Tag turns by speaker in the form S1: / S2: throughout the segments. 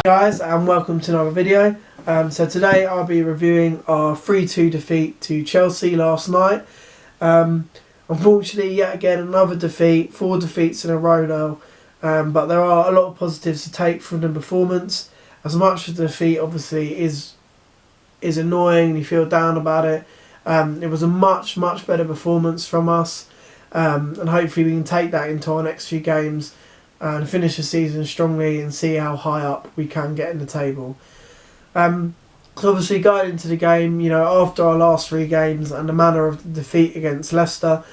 S1: Guys, and welcome to another video. So today I'll be reviewing our 3-2 defeat to Chelsea last night. Unfortunately, yet again another defeat, 4 defeats in a row now. But there are a lot of positives to take from the performance. As much as the defeat obviously is annoying, you feel down about it. It was a much better performance from us, and hopefully we can take that into our next few games and finish the season strongly and see how high up we can get in the table. So obviously going into the game, after our last 3 games and the manner of the defeat against Leicester,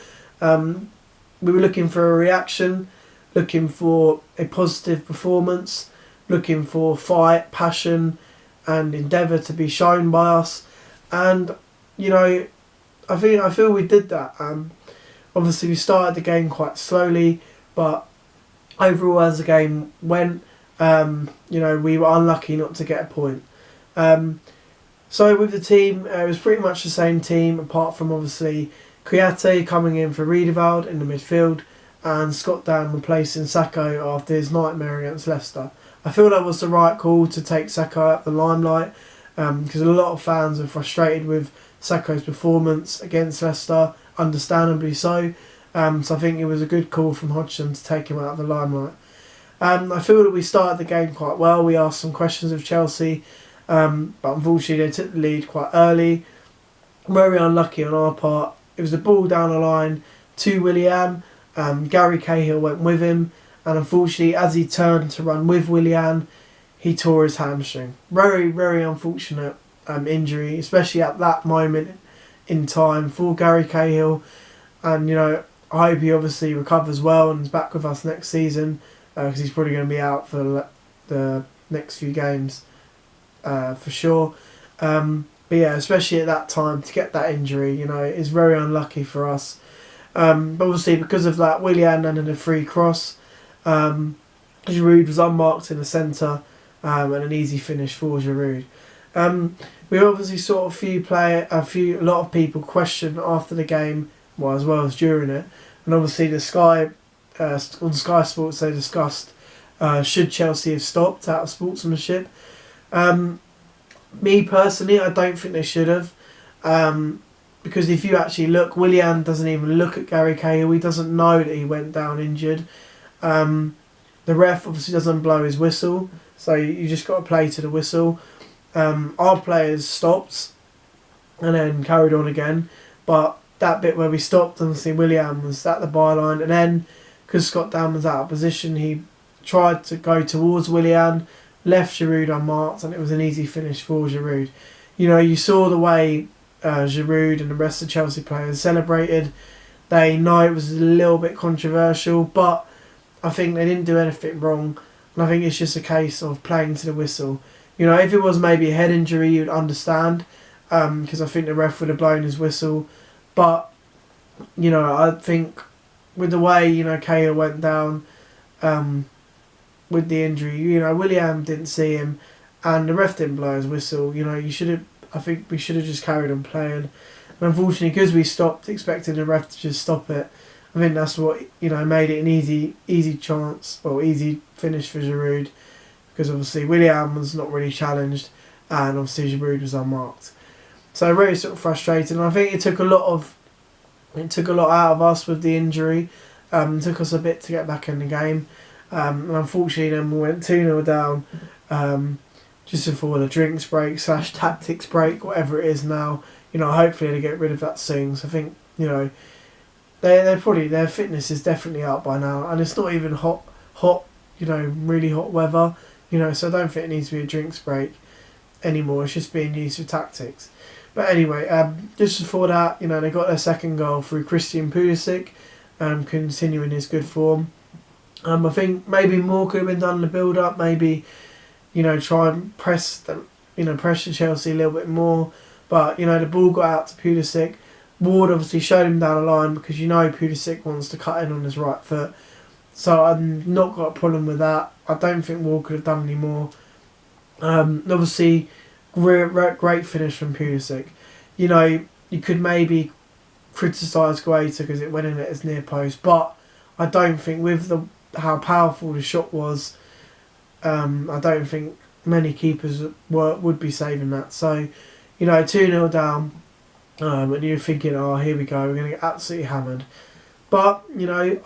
S1: we were looking for a reaction, looking for a positive performance, looking for fight, passion and endeavour to be shown by us. And, I feel we did that. Obviously we started the game quite slowly, but overall as the game went, we were unlucky not to get a point. So with the team, it was pretty much the same team, apart from obviously Kouyaté coming in for Riedewald in the midfield and Scott Dann replacing Sacco after his nightmare against Leicester. I feel that was the right call to take Sacco out of the limelight, because a lot of fans are frustrated with Sacco's performance against Leicester, understandably so. So I think it was a good call from Hodgson to take him out of the limelight. I feel that we started the game quite well. We asked some questions of Chelsea, but unfortunately they took the lead quite early. Very unlucky on our part. It was a ball down the line to Willian. Gary Cahill went with him, and unfortunately as he turned to run with Willian, he tore his hamstring. Very unfortunate injury, especially at that moment in time for Gary Cahill. And I hope he obviously recovers well and is back with us next season, because he's probably going to be out for the next few games for sure. But yeah, especially at that time to get that injury, is very unlucky for us. But obviously because of that, Willian landed a free cross. Giroud was unmarked in the centre, and an easy finish for Giroud. We obviously saw a lot of people question after the game, well, as well as during it, and obviously on Sky Sports they discussed should Chelsea have stopped out of sportsmanship. Me personally, I don't think they should have, because if you actually look, Willian doesn't even look at Gary Cahill. He doesn't know that he went down injured. The ref obviously doesn't blow his whistle, so you just got to play to the whistle. Our players stopped and then carried on again, but that bit where we stopped, obviously Willian was at the byline, and then because Scott Dann was out of position, he tried to go towards Willian, left Giroud unmarked, and it was an easy finish for Giroud. You saw the way Giroud and the rest of the Chelsea players celebrated. They know it was a little bit controversial, but I think they didn't do anything wrong, and I think it's just a case of playing to the whistle. If it was maybe a head injury, you'd understand, because I think the ref would have blown his whistle. But, I think with the way, Cahill went down with the injury, Willian didn't see him and the ref didn't blow his whistle. I think we should have just carried on playing. And unfortunately, because we stopped expecting the ref to just stop it, I think that's what, made it an easy chance, or easy finish for Giroud. Because obviously Willian was not really challenged and obviously Giroud was unmarked. So really sort of frustrating. And I think it took a lot out of us with the injury. It took us a bit to get back in the game. And unfortunately then we went 2-0 down just before the drinks break / tactics break, whatever it is now. Hopefully they get rid of that soon. So I think, their fitness is definitely up by now. And it's not even hot, really hot weather. So I don't think it needs to be a drinks break anymore. It's just being used for tactics. But anyway, just before that, they got their second goal through Christian Pulisic, continuing his good form. I think maybe more could have been done in the build-up. Maybe, try and press them, pressure Chelsea a little bit more. But, the ball got out to Pulisic. Ward obviously showed him down the line because Pulisic wants to cut in on his right foot. So I've not got a problem with that. I don't think Ward could have done any more. Obviously, great finish from Pulisic. You could maybe criticise Guaita because it went in at his near post, but I don't think with how powerful the shot was, I don't think many keepers would be saving that. So, 2-0 down, and you're thinking, oh, here we go, we're going to get absolutely hammered. But,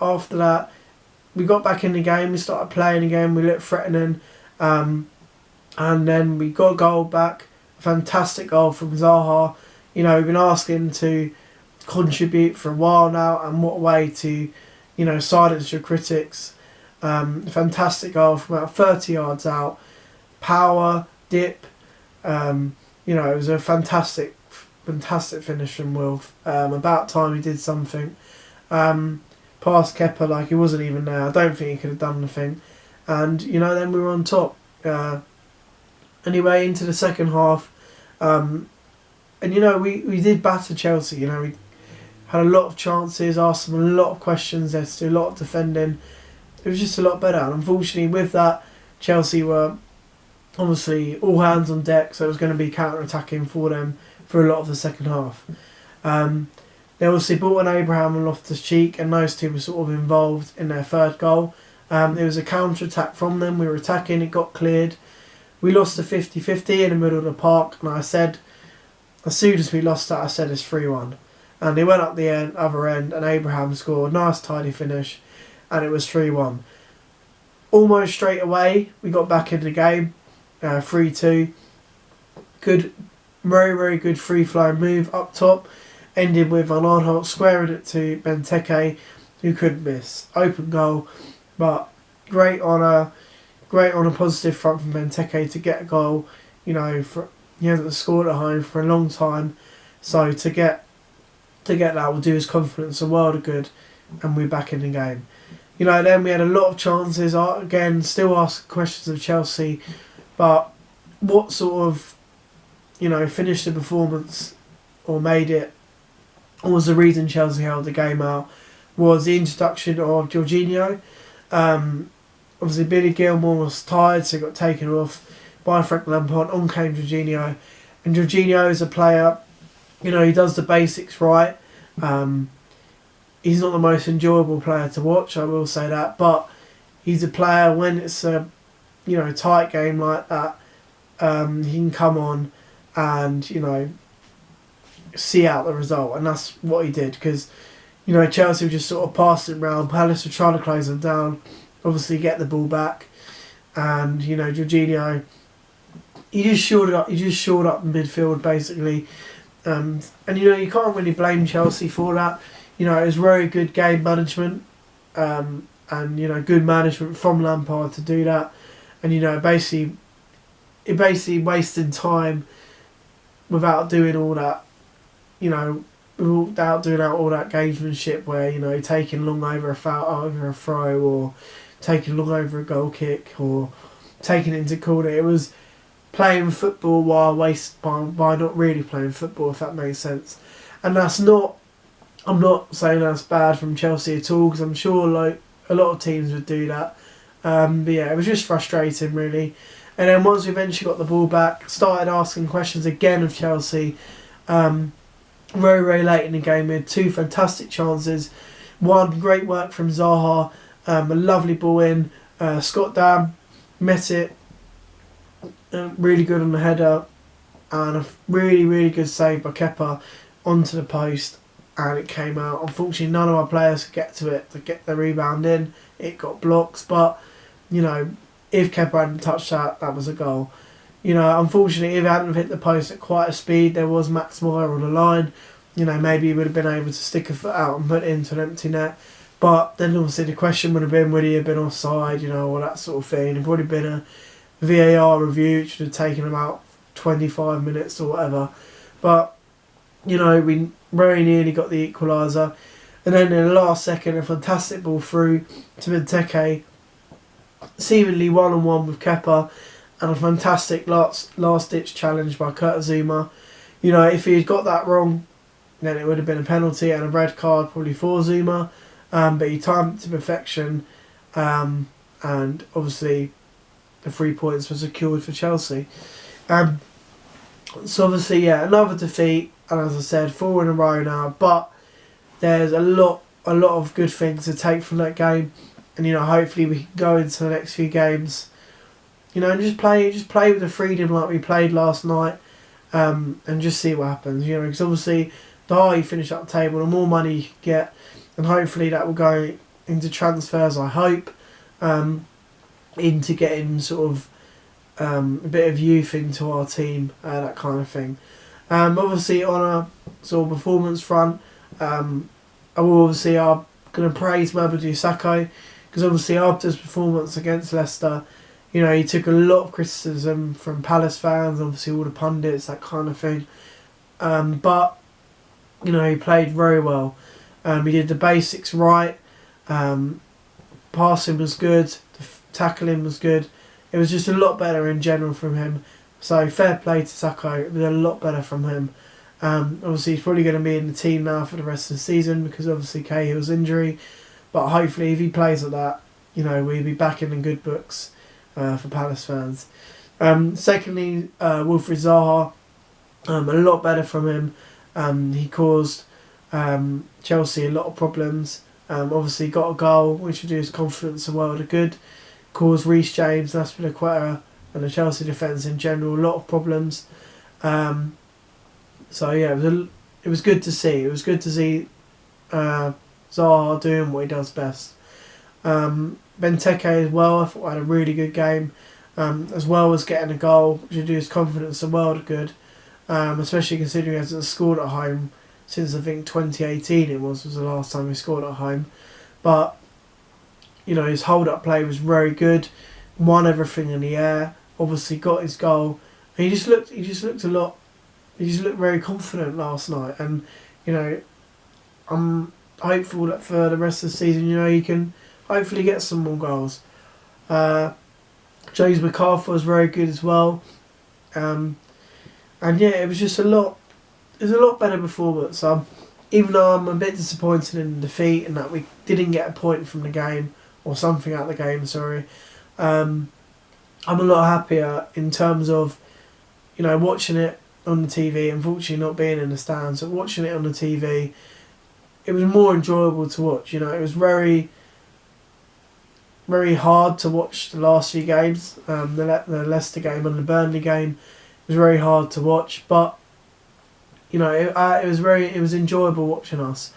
S1: after that, we got back in the game, we started playing again, we looked threatening, and then we got a goal back, a fantastic goal from Zaha. We've been asking to contribute for a while now, and what a way to, silence your critics. Fantastic goal from about 30 yards out, power, dip, it was a fantastic finish from Wilf. About time he did something. Past Kepa like he wasn't even there. I don't think he could have done anything. And, then we were on top. Anyway, into the second half. And, we did batter Chelsea. We had a lot of chances, asked them a lot of questions. There's still a lot of defending. It was just a lot better. And unfortunately, with that, Chelsea were obviously all hands on deck. So it was going to be counter-attacking for them for a lot of the second half. They obviously brought in Abraham and Loftus-Cheek, and those two were sort of involved in their third goal. It was a counter-attack from them. We were attacking, it got cleared. We lost the 50-50 in the middle of the park, and I said, as soon as we lost that, I said it's 3-1. And they went up the other end, and Abraham scored. Nice, tidy finish, and it was 3-1. Almost straight away, we got back in the game, 3-2. Good, very, very good free-flowing move up top. Ended with Van Aanholt squaring it to Benteke, who couldn't miss. Open goal, but great on a positive front from Benteke to get a goal. He hasn't scored at home for a long time, so to get that will do his confidence a world of good, and we're back in the game. Then we had a lot of chances. Again, still asking questions of Chelsea, but what sort of finished the performance or made it, or was the reason Chelsea held the game out, was the introduction of Jorginho. Obviously, Billy Gilmour was tired, so he got taken off by Frank Lampard. On came Jorginho. And Jorginho is a player, he does the basics right. He's not the most enjoyable player to watch, I will say that. But he's a player, when it's a tight game like that, he can come on and, see out the result, and that's what he did, because Chelsea were just sort of passing it round. Palace were trying to close them down, obviously get the ball back, and Jorginho, he just shored up in midfield basically, and you can't really blame Chelsea for that. It was very good game management, and good management from Lampard to do that, and basically wasting time without doing all that. Without doing out all that gamesmanship where, taking long over a foul, over a throw, or taking long over a goal kick, or taking it into corner. It was playing football by not really playing football, if that makes sense. And that's not, I'm not saying that's bad from Chelsea at all, because I'm sure a lot of teams would do that. But yeah, it was just frustrating really. And then once we eventually got the ball back, started asking questions again of Chelsea. Very, very late in the game, we had two fantastic chances. One, great work from Zaha, a lovely ball in. Scott Dam met it, really good on the header, and a really, really good save by Kepa onto the post, and it came out. Unfortunately, none of our players could get to it to get the rebound in. It got blocks, but if Kepa hadn't touched that, that was a goal. Unfortunately, if it hadn't hit the post at quite a speed, there was Max Meyer on the line. Maybe he would have been able to stick a foot out and put it into an empty net. But then obviously the question would have been, would he have been offside, all that sort of thing. It would have been a VAR review, which would have taken about 25 minutes or whatever. But, we very nearly got the equaliser. And then in the last second, a fantastic ball through to Benteke, seemingly one-on-one with Kepa, and a fantastic last-ditch challenge by Kurt Zouma. If he had got that wrong, then it would have been a penalty and a red card probably for Zouma. But he timed it to perfection, and obviously the 3 points were secured for Chelsea. So obviously, yeah, another defeat, and as I said, 4 in a row now. But there's a lot of good things to take from that game, and hopefully we can go into the next few games and just play with the freedom like we played last night, and just see what happens. Because obviously the higher you finish up the table, the more money you can get, and hopefully that will go into transfers. I hope into getting sort of a bit of youth into our team, that kind of thing. Obviously on a sort of performance front, I will obviously are going to praise Mamadou Sakho, because obviously after his performance against Leicester, he took a lot of criticism from Palace fans, obviously all the pundits, that kind of thing. But he played very well. He did the basics right. Passing was good. Tackling was good. It was just a lot better in general from him. So fair play to Sakho. It was a lot better from him. Obviously he's probably going to be in the team now for the rest of the season, because obviously Cahill's injury. But hopefully if he plays like that, we'll be back in the good books for Palace fans. Secondly, Wilfried Zaha. A lot better from him. He caused Chelsea a lot of problems. Obviously got a goal, which would do his confidence a world of good. Caused Reece James, Azpilicueta, and the Chelsea defence in general a lot of problems. So yeah, it was good to see. It was good to see Zaha doing what he does best. Benteke as well, I thought had a really good game, as well as getting a goal, which would do his confidence a world of good, especially considering he hasn't scored at home since I think 2018 it was the last time he scored at home. But his hold-up play was very good, won everything in the air, obviously got his goal, and he just looked very confident last night. And I'm hopeful that for the rest of the season, he can hopefully get some more goals. James McArthur was very good as well, and yeah, it was just a lot better performance. Even though I'm a bit disappointed in the defeat and that we didn't get a point from the game, or something out of the game, sorry, I'm a lot happier in terms of watching it on the TV. Unfortunately not being in the stands, but watching it on the TV, it was more enjoyable to watch. It was very, very hard to watch the last few games. The Leicester game and the Burnley game was very hard to watch, but it was enjoyable watching us.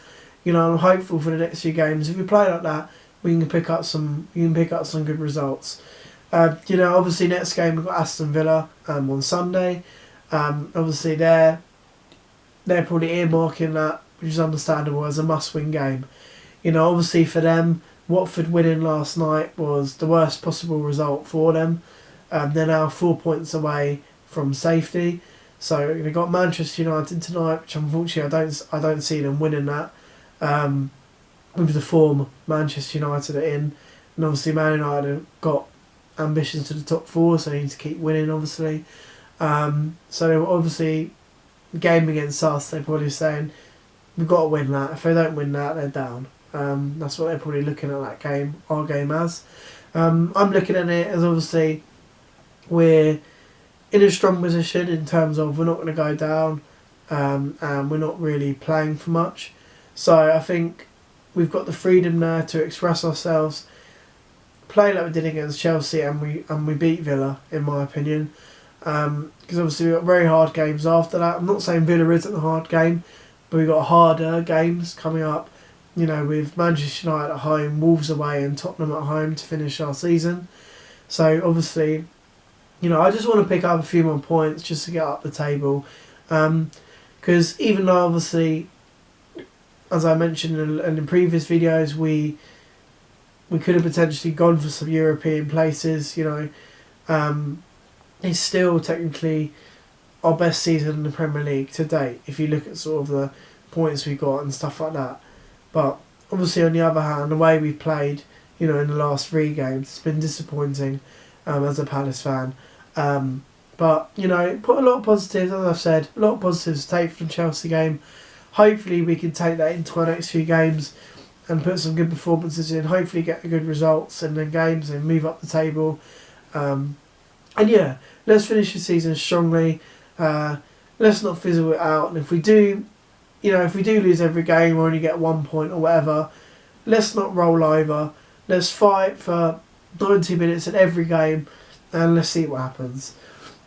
S1: I'm hopeful for the next few games. If we play like that, we can pick up some good results. Obviously next game we've got Aston Villa on Sunday. Obviously they're probably earmarking that, which is understandable, as a must-win game. Obviously for them, Watford winning last night was the worst possible result for them. They're now 4 points away from safety. So they've got Manchester United tonight, which unfortunately I don't see them winning that. With the form Manchester United are in, and obviously Man United have got ambitions to the top four, so they need to keep winning, obviously. So obviously, the game against us, they're probably saying we've got to win that. If they don't win that, they're down. That's what they're probably looking at that game, our game as. I'm looking at it as obviously we're in a strong position in terms of we're not going to go down, and we're not really playing for much. So I think we've got the freedom there to express ourselves, play like we did against Chelsea, and we beat Villa, in my opinion. Because obviously we've got very hard games after that. I'm not saying Villa isn't a hard game, but we've got harder games coming up. With Manchester United at home, Wolves away, and Tottenham at home to finish our season. So obviously, I just want to pick up a few more points just to get up the table. Because even though obviously, as I mentioned in previous videos, we could have potentially gone for some European places. It's still technically our best season in the Premier League to date, if you look at sort of the points we got and stuff like that. But obviously, on the other hand, the way we've played, in the last 3 games, it's been disappointing as a Palace fan. But put a lot of positives, as I've said, a lot of positives to take from the Chelsea game. Hopefully we can take that into our next few games and put some good performances in, hopefully get good results in the games and move up the table. And yeah, let's finish the season strongly. Let's not fizzle it out. And if we do lose every game or only get 1 point or whatever, let's not roll over. Let's fight for 90 minutes in every game and let's see what happens.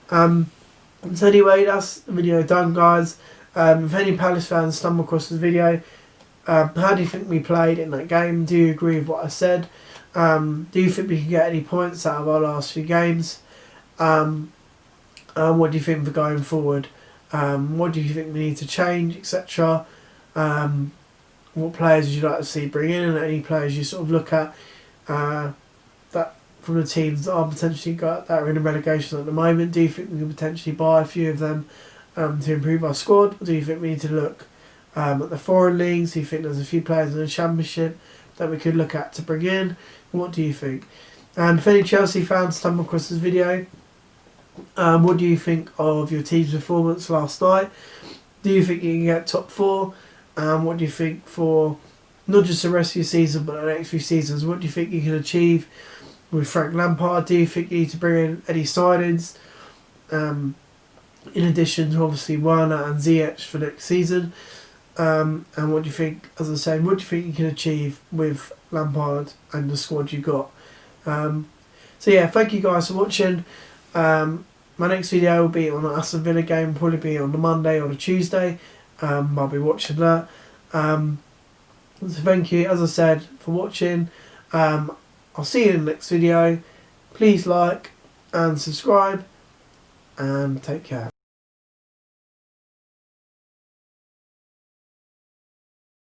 S1: So anyway, that's the video done, guys. If any Palace fans stumble across this video, how do you think we played in that game? Do you agree with what I said? Do you think we can get any points out of our last few games? What do you think for going forward? What do you think we need to change, etc.? What players would you like to see bring in, and any players you sort of look at that from the teams that are potentially that are in a relegation at the moment? Do you think we can potentially buy a few of them to improve our squad? Or do you think we need to look at the foreign leagues? Do you think there's a few players in the Championship that we could look at to bring in? What do you think? If any Chelsea fans stumble across this video, what do you think of your team's performance last night? Do you think you can get top 4? What do you think for not just the rest of your season but the next few seasons? What do you think you can achieve with Frank Lampard? Do you think you need to bring in any signings in addition to obviously Werner and Ziyech for next season? And what do you think, as I said, what do you think you can achieve with Lampard and the squad you got? So yeah, thank you guys for watching. My next video will be on the Aston Villa game, probably be on the Monday or the Tuesday. I'll be watching that. So thank you, as I said, for watching. I'll see you in the next video. Please like and subscribe, and take care.